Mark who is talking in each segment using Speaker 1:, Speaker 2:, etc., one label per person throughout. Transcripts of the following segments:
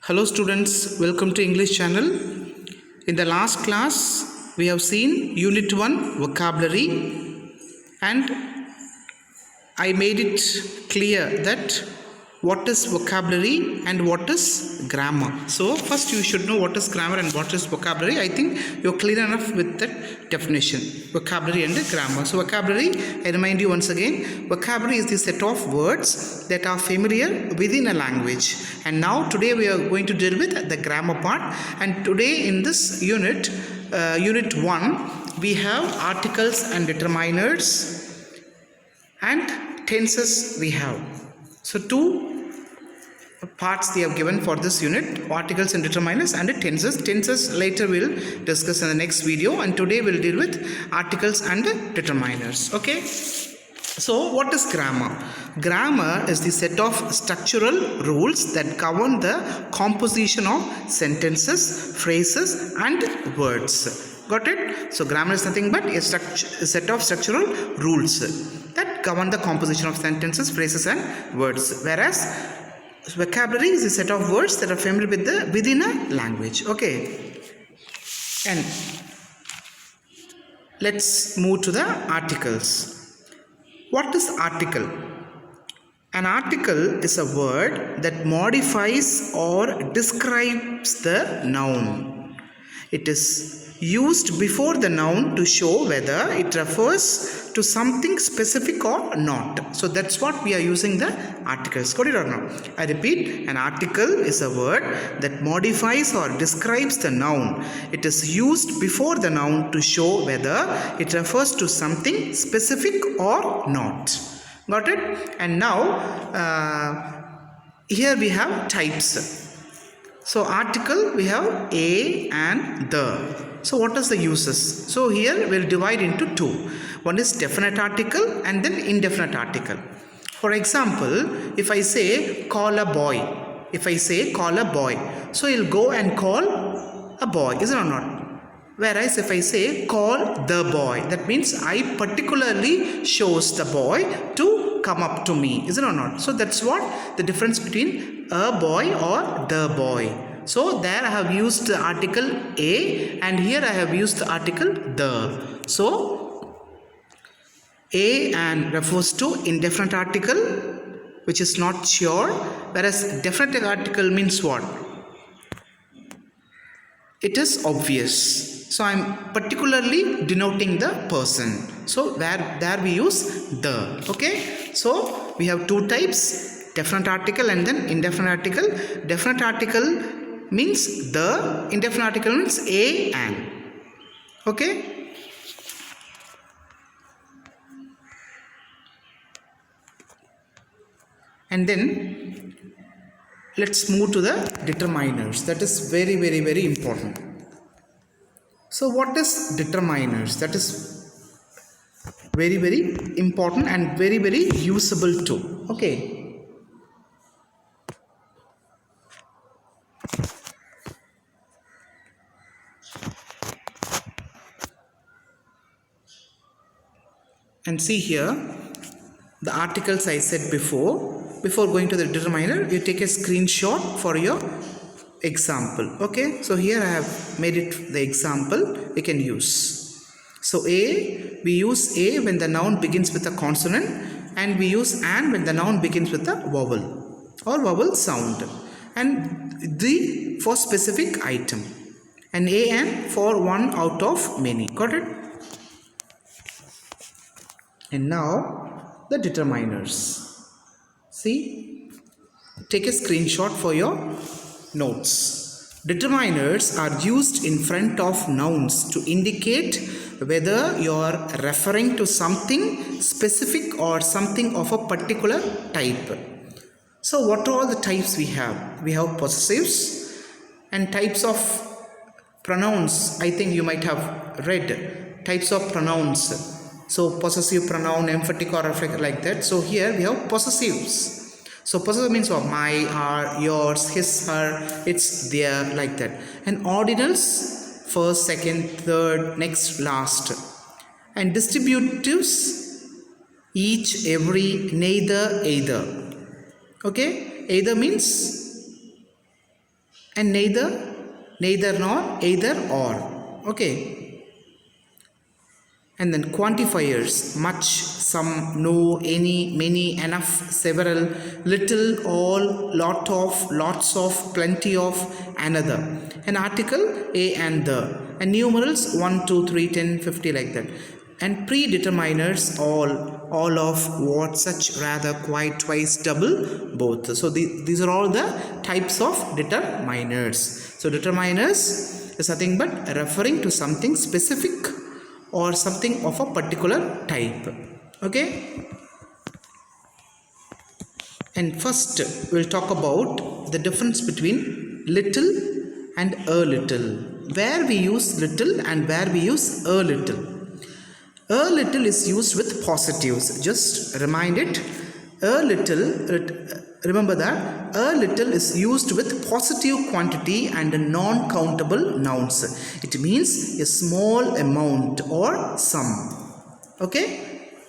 Speaker 1: Hello students, welcome to English channel. In the last class we have seen Unit 1 vocabulary and I made it clear that what is vocabulary and what is grammar. So first you should know what is grammar and what is vocabulary. I think you're clear enough with that definition, vocabulary and grammar. So vocabulary, I remind you once again, vocabulary is the set of words that are familiar within a language. And now today we are going to deal with the grammar part. And today in this unit, Unit 1, we have articles and determiners and tenses we have. So two parts they have given for this unit, articles and determiners and tenses. Tenses later we'll discuss in the next video, and today we'll deal with articles and determiners. Okay, so what is grammar? Grammar is the set of structural rules that govern the composition of sentences, phrases and words. Got it? So grammar is nothing but a set of structural rules that govern the composition of sentences, phrases and words, whereas vocabulary is a set of words that are familiar with within a language. Okay, and let's move to the articles. What is article? An article is a word that modifies or describes the noun. It is used before the noun to show whether it refers to something specific or not. So that's what we are using the articles. Got it or not? I repeat, an article is a word that modifies or describes the noun. It is used before the noun to show whether it refers to something specific or not. Got it? And now here we have types. So article we have a and the. So what is the uses? So here we'll divide into two. One is definite article and then indefinite article. For example, if I say call a boy, so he'll go and call a boy, is it or not? Whereas if I say call the boy, that means I particularly shows the boy to come up to me, is it or not? So that's what the difference between a boy or the boy. So there I have used the article a and here I have used the article the. So a and refers to indefinite article which is not sure, whereas definite article means what? It is obvious. So I am particularly denoting the person. So there we use the. Okay. So we have two types, definite article and then indefinite article. Definite article means the, indefinite article means a and. Okay. And then let's move to the determiners. That is very, very, very important. So what is determiners? That is very, very important and very, very usable too. Okay. And see here, the articles I said before going to the determiner, you take a screenshot for your example. Okay, so here I have made it the example we can use. So a, we use a when the noun begins with a consonant, and we use an when the noun begins with a vowel or vowel sound, and the for specific item, and a and for one out of many. Got it? And now the determiners. See, take a screenshot for your notes. Determiners are used in front of nouns to indicate whether you are referring to something specific or something of a particular type. So what are all the types we have? We have possessives and types of pronouns. I think you might have read types of pronouns. So possessive pronoun, emphatic or affective, like that. So here we have possessives. So possessive means what? My, our, yours, his, her, it's, their, like that. And ordinals, first, second, third, next, last. And distributives, each, every, neither, either. Okay, either means and neither nor, either or. Okay. And then quantifiers: much, some, no, any, many, enough, several, little, all, lot of, lots of, plenty of, another. An article: a and the. And numerals: 1, 2, 3, 10, 50, like that. And predeterminers: all of, what, such, rather, quite, twice, double, both. So these are all the types of determiners. So determiners is nothing but referring to something specific or something of a particular type. Okay. And first we'll talk about the difference between little and a little, where we use little and where we use a little. A little is used with positives. Just remind it. A little, remember that a little is used with positive quantity and non-countable nouns. It means a small amount or sum. Okay.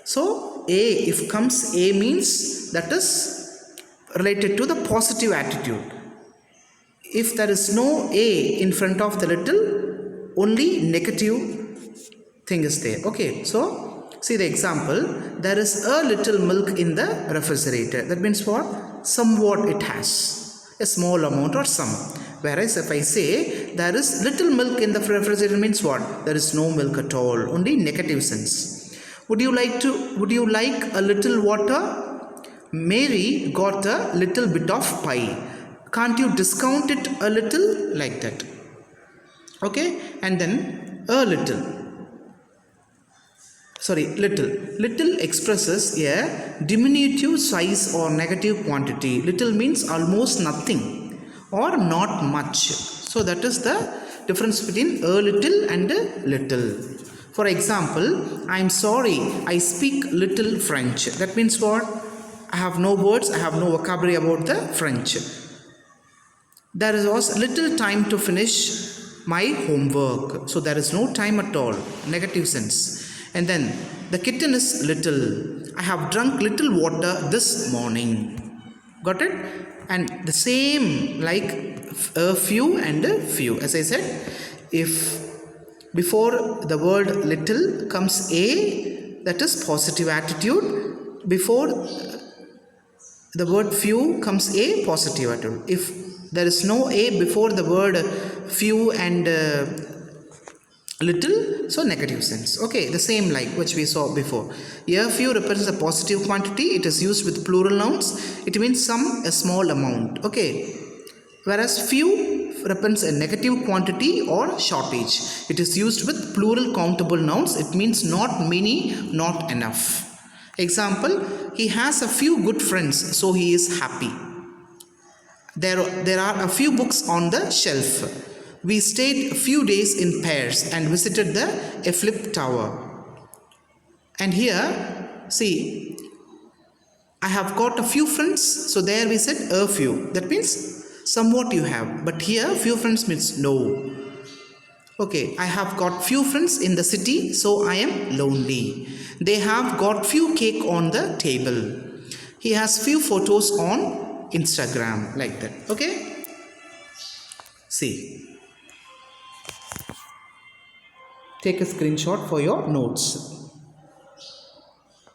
Speaker 1: So a, if comes a, means that is related to the positive attitude. If there is no a in front of the little, only negative thing is there. Okay, so see the example. There is a little milk in the refrigerator. That means what? Somewhat it has, a small amount or some. Whereas if I say there is little milk in the refrigerator, means what? There is no milk at all, only negative sense. Would you like a little water? Mary got a little bit of pie. Can't you discount it a little? Like that. Okay, and then a little. Little expresses a diminutive size or negative quantity. Little means almost nothing or not much. So that is the difference between a little and a little. For example, I am sorry, I speak little French. That means what? I have no words, I have no vocabulary about the French. There was little time to finish my homework. So there is no time at all. Negative sense. And then the kitten is little. I have drunk little water this morning. Got it? And the same like a few and a few. As I said, if before the word little comes a, that is positive attitude. Before the word few comes a, positive attitude. If there is no a before the word few and little, so negative sense. Okay, the same like which we saw before. Here few represents a positive quantity. It is used with plural nouns. It means some, a small amount. Okay, whereas few represents a negative quantity or shortage. It is used with plural countable nouns. It means not many, not enough. Example: he has a few good friends, so he is happy. There are a few books on the shelf. We stayed a few days in Paris and visited the Eiffel Tower. And here, see, I have got a few friends. So there we said a few. That means somewhat you have. But here few friends means no. Okay, I have got few friends in the city, so I am lonely. They have got few cake on the table. He has few photos on Instagram, like that. Okay? See. Take a screenshot for your notes.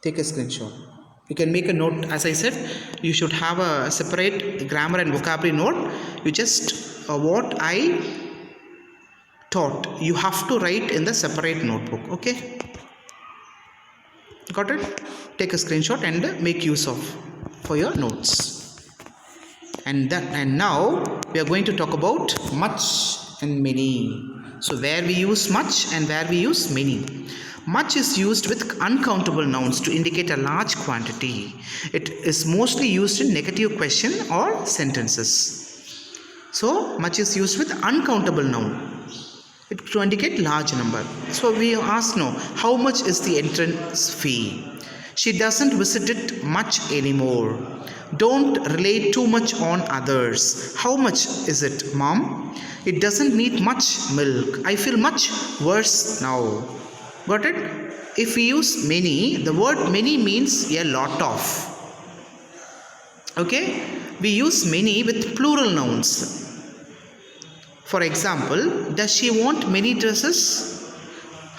Speaker 1: Take a screenshot. You can make a note. As I said, you should have a separate grammar and vocabulary note. You just what I taught, you have to write in the separate notebook. Okay, got it? Take a screenshot and make use of for your notes. And now we are going to talk about much and many. So where we use much and where we use many. Much is used with uncountable nouns to indicate a large quantity. It is mostly used in negative question or sentences. So much is used with uncountable noun to indicate large number. So we ask now, how much is the entrance fee? She doesn't visit it much anymore. Don't rely too much on others. How much is it, mom? It doesn't need much milk. I feel much worse now. Got it? If we use many, the word many means a lot of. Okay? We use many with plural nouns. For example, does she want many dresses?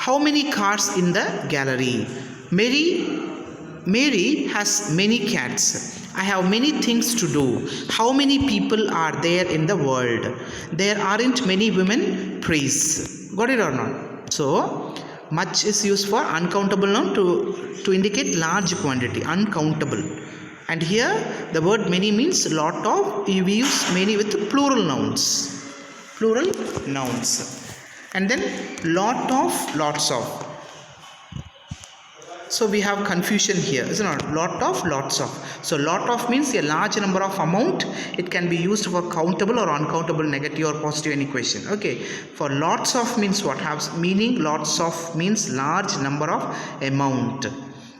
Speaker 1: How many cars in the gallery? Mary has many cats. I have many things to do. How many people are there in the world? There aren't many women, please. Got it or not? So much is used for uncountable noun to indicate large quantity, uncountable. And here the word many means lot of. We use many with plural nouns. Plural nouns. And then lot of, lots of. So we have confusion here, isn't it? Lot of, lots of. So lot of means a large number of amount. It can be used for countable or uncountable, negative or positive, any question. Okay. For lots of means what? Has meaning. Lots of means large number of amount.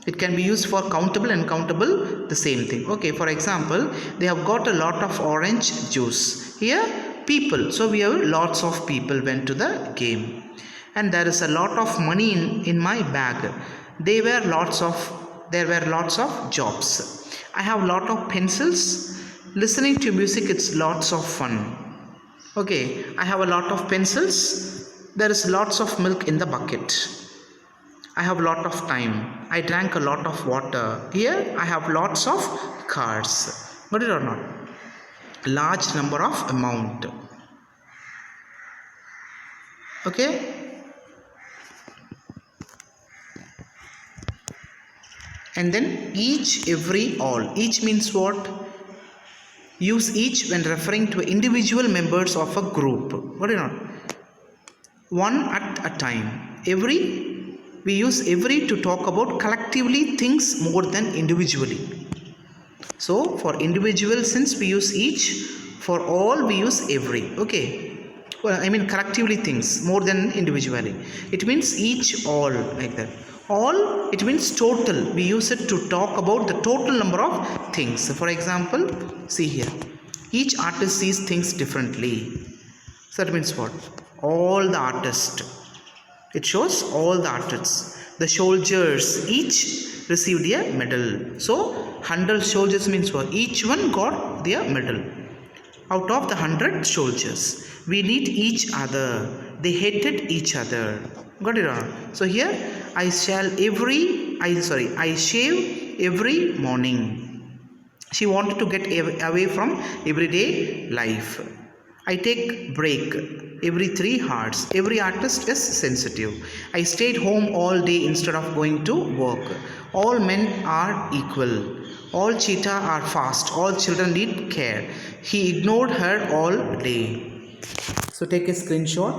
Speaker 1: It can be used for countable and uncountable, the same thing. Okay. For example, they have got a lot of orange juice. Here people. So we have lots of people went to the game. And there is a lot of money in my bag. There were lots of jobs. I have lot of pencils. Listening to music, it's lots of fun. Okay, I have a lot of pencils. There is lots of milk in the bucket. I have lot of time. I drank a lot of water. Here I have lots of cars. Got it or not? Large number of amount. Okay. And then each, every, all. Each means what? Use each when referring to individual members of a group. What do you know? One at a time. Every, we use every to talk about collectively things more than individually. So for individual sense we use each. For all we use every. Okay. Well, I mean collectively things more than individually. It means each, all, like that. All, it means total. We use it to talk about the total number of things. For example, see here. Each artist sees things differently. So that means what? All the artists. It shows all the artists. The soldiers each received a medal. So 100 soldiers means what? Each one got their medal. Out of the 100 soldiers. We need each other. They hated each other. Got it on? So here I shave every morning. She wanted to get away from everyday life. I take break every 3 hours. Every artist is sensitive. I stayed home all day instead of going to work. All men are equal. All cheetahs are fast. All children need care. He ignored her all day. So take a screenshot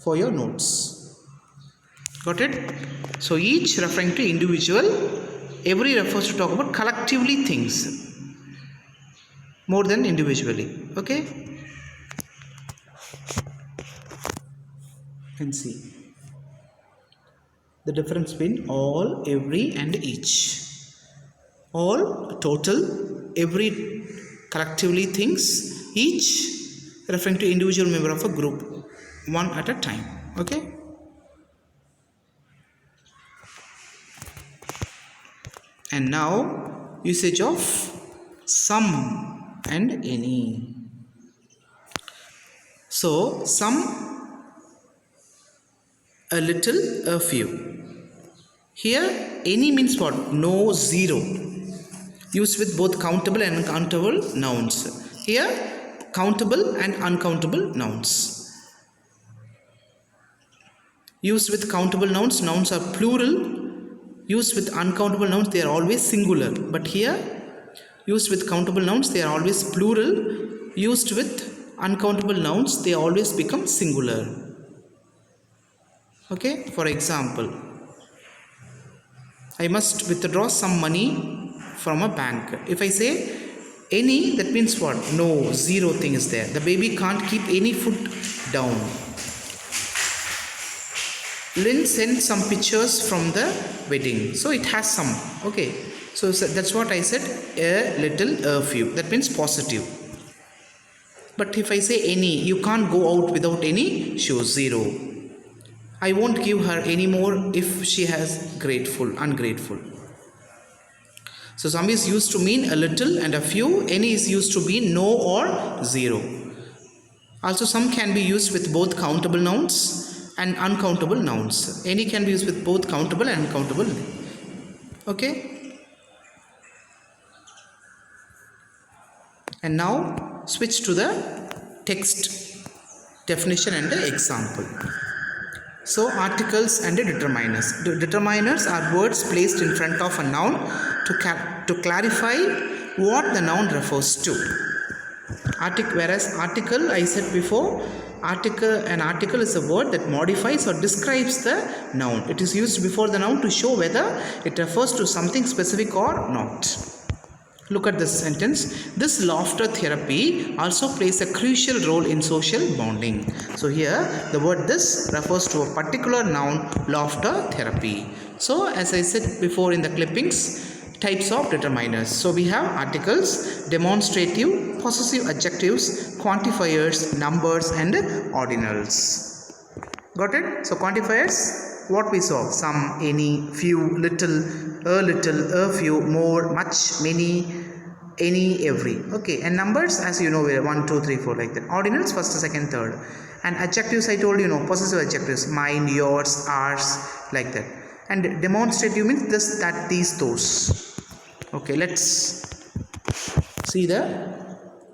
Speaker 1: for your notes. Got it? So each referring to individual, every refers to talk about collectively things more than individually. Okay? And see the difference between all, every and each. All, total, every, collectively things, each referring to individual member of a group, one at a time. Okay? And now usage of some and any. So some, a little, a few. Here any means what? No, zero. Used with both countable and uncountable nouns. Here countable and uncountable nouns. Used with countable nouns, nouns are plural. Used with uncountable nouns, they are always singular. But here, used with countable nouns, they are always plural. Used with uncountable nouns, they always become singular. Okay? For example, I must withdraw some money from a bank. If I say any, that means what? No, zero thing is there. The baby can't keep any foot down. Lynn sent some pictures from the wedding. So it has some. Okay. So that's what I said. A little, a few. That means positive. But if I say any, you can't go out without any shoes. Zero. I won't give her any more if she has ungrateful. So some is used to mean a little and a few. Any is used to mean no or zero. Also, some can be used with both countable nouns and uncountable nouns. Any can be used with both countable and uncountable. Okay. And now switch to the text definition and the example. So, articles and determiners. The determiners are words placed in front of a noun to clarify what the noun refers to. Whereas article, I said before, an article is a word that modifies or describes the noun. It is used before the noun to show whether it refers to something specific or not. Look at this sentence. This laughter therapy also plays a crucial role in social bonding. So here the word this refers to a particular noun, laughter therapy. So as I said before in the clippings, types of determiners. So we have articles, demonstrative, possessive adjectives, quantifiers, numbers and ordinals. Got it? So quantifiers, what we saw: some, any, few, little, a few, more, much, many, any, every. Okay. And numbers, as you know, 1, 2, 3, 4, like that. Ordinals, first, second, third. And adjectives, I told you, possessive adjectives: mine, yours, ours, like that. And demonstrative means this, that, these, those. Okay, let's see the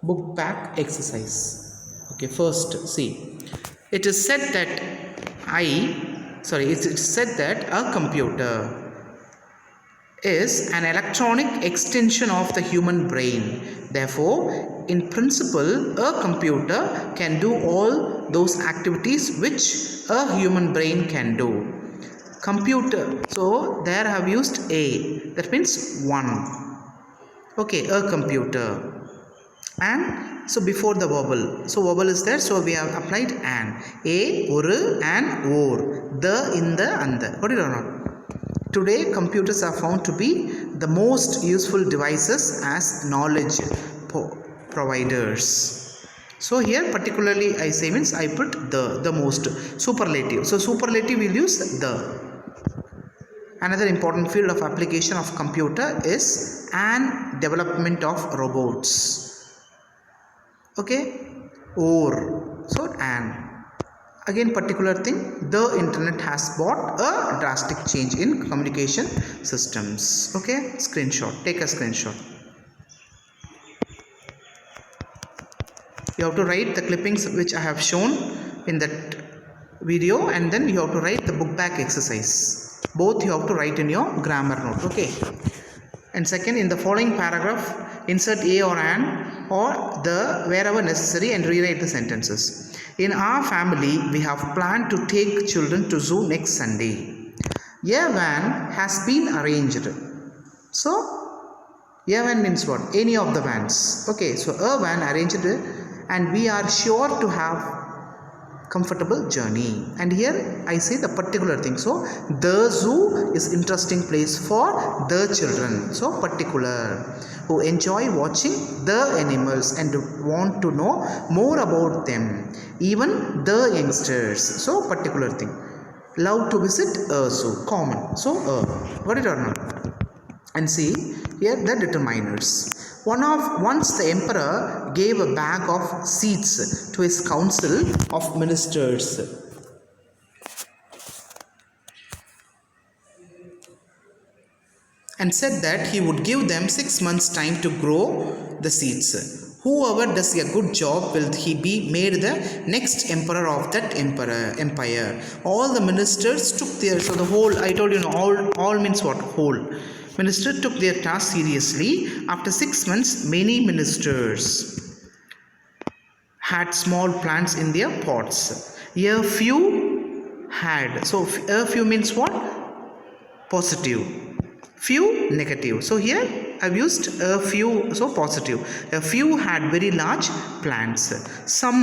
Speaker 1: book back exercise. Okay, first see. It is said that it's said that a computer is an electronic extension of the human brain. Therefore, in principle, a computer can do all those activities which a human brain can do. Computer, so there I have used a, that means one. Okay, a computer. And so before the vowel, so vowel is there, so we have applied an. A, oru, and or, the, in the, and the. Got it or not? Today computers are found to be the most useful devices as knowledge providers. So here particularly I say means I put the most. Superlative, so superlative will use the. Another important field of application of computer is an development of robots. Okay, or, so an. Again particular thing, the internet has brought a drastic change in communication systems. Okay, screenshot, take a screenshot. You have to write the clippings which I have shown in that video, and then you have to write the book back exercise. Both you have to write in your grammar note. Okay. And second, in the following paragraph, insert a or an or the wherever necessary and rewrite the sentences. In our family, we have planned to take children to zoo next Sunday. A van has been arranged. So, a van means what? Any of the vans. Okay, so a van arranged, and we are sure to have comfortable journey. And here I say the particular thing. So the zoo is interesting place for the children. So particular, who enjoy watching the animals and want to know more about them. Even the youngsters. So particular thing. Love to visit a zoo. Common. So got it or not? And see here the determiners. Once the emperor gave a bag of seeds to his council of ministers. And said that he would give them 6 months time to grow the seeds. Whoever does a good job will he be made the next emperor of that empire. All the ministers took their, so the whole, I told you, all means what? Whole. Minister took their task seriously. After 6 months, many ministers had small plants in their pots. A few had. So a few means what? Positive. Few negative. So here I've used a few, so positive. A few had very large plants. Some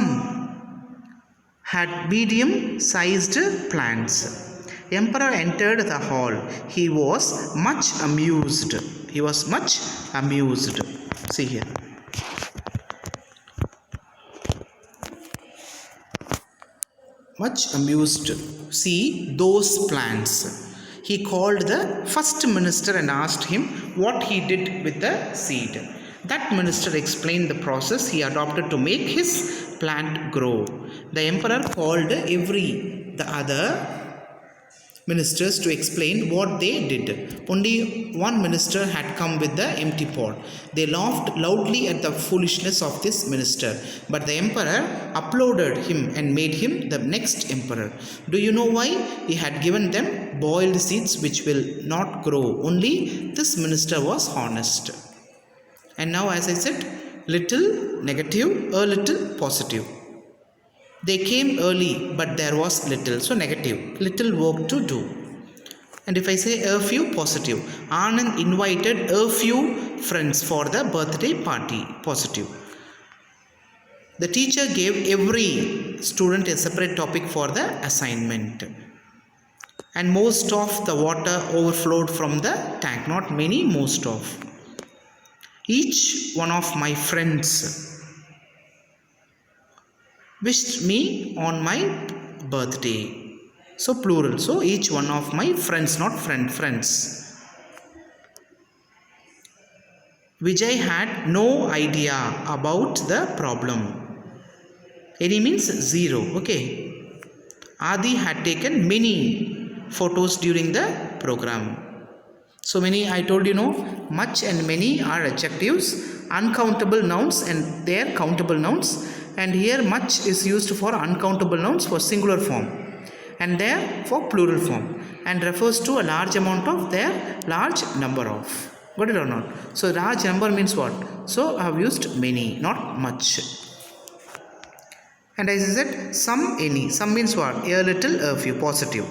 Speaker 1: had medium sized plants. Emperor entered the hall. He was much amused. See here. Much amused. See those plants. He called the first minister and asked him what he did with the seed. That minister explained the process he adopted to make his plant grow. The emperor called the other ministers to explain what they did. Only one minister had come with the empty pot. They laughed loudly at the foolishness of this minister, but the emperor applauded him and made him the next emperor. Do you know why? He had given them boiled seeds which will not grow. Only this minister was honest. And now, as I said, little negative, a little positive. They came early, but there was little. So negative, little work to do. And if I say a few, positive. Anand invited a few friends for the birthday party, positive. The teacher gave every student a separate topic for the assignment. And most of the water overflowed from the tank. Not many, most of. Each one of my friends wished me on my birthday. So plural. So each one of my friends, not friends. Vijay had no idea about the problem. Any means zero. Okay. Adi had taken many photos during the program. So many, I told you, much and many are adjectives, uncountable nouns and their countable nouns. And here much is used for uncountable nouns for singular form and there for plural form and refers to a large amount of their large number of. Got it or not? So large number means what? So I have used many, not much. And as I said, some, any. Some means what? A little, a few, positive.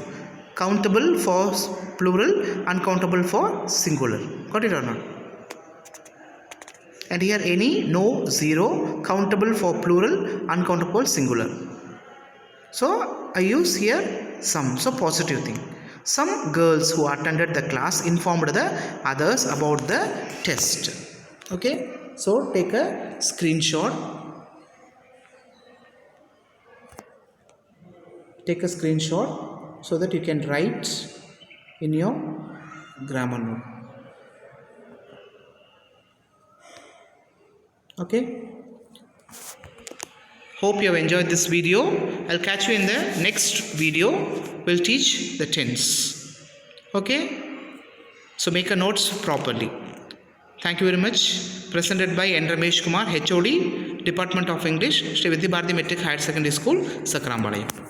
Speaker 1: Countable for plural, uncountable for singular. Got it or not? And here any, no, zero, countable for plural, uncountable singular. So I use here some, so positive thing. Some girls who attended the class informed the others about the test. Okay, so take a screenshot. Take a screenshot so that you can write in your grammar note. Okay, hope you have enjoyed this video. I'll catch you in the next video. We'll teach the tense. Okay, so make a notes properly. Thank you very much. Presented by N. Ramesh Kumar, HOD, Department of English, Sri Vidya Bharati Metric Higher Secondary School, Sakrambalayam.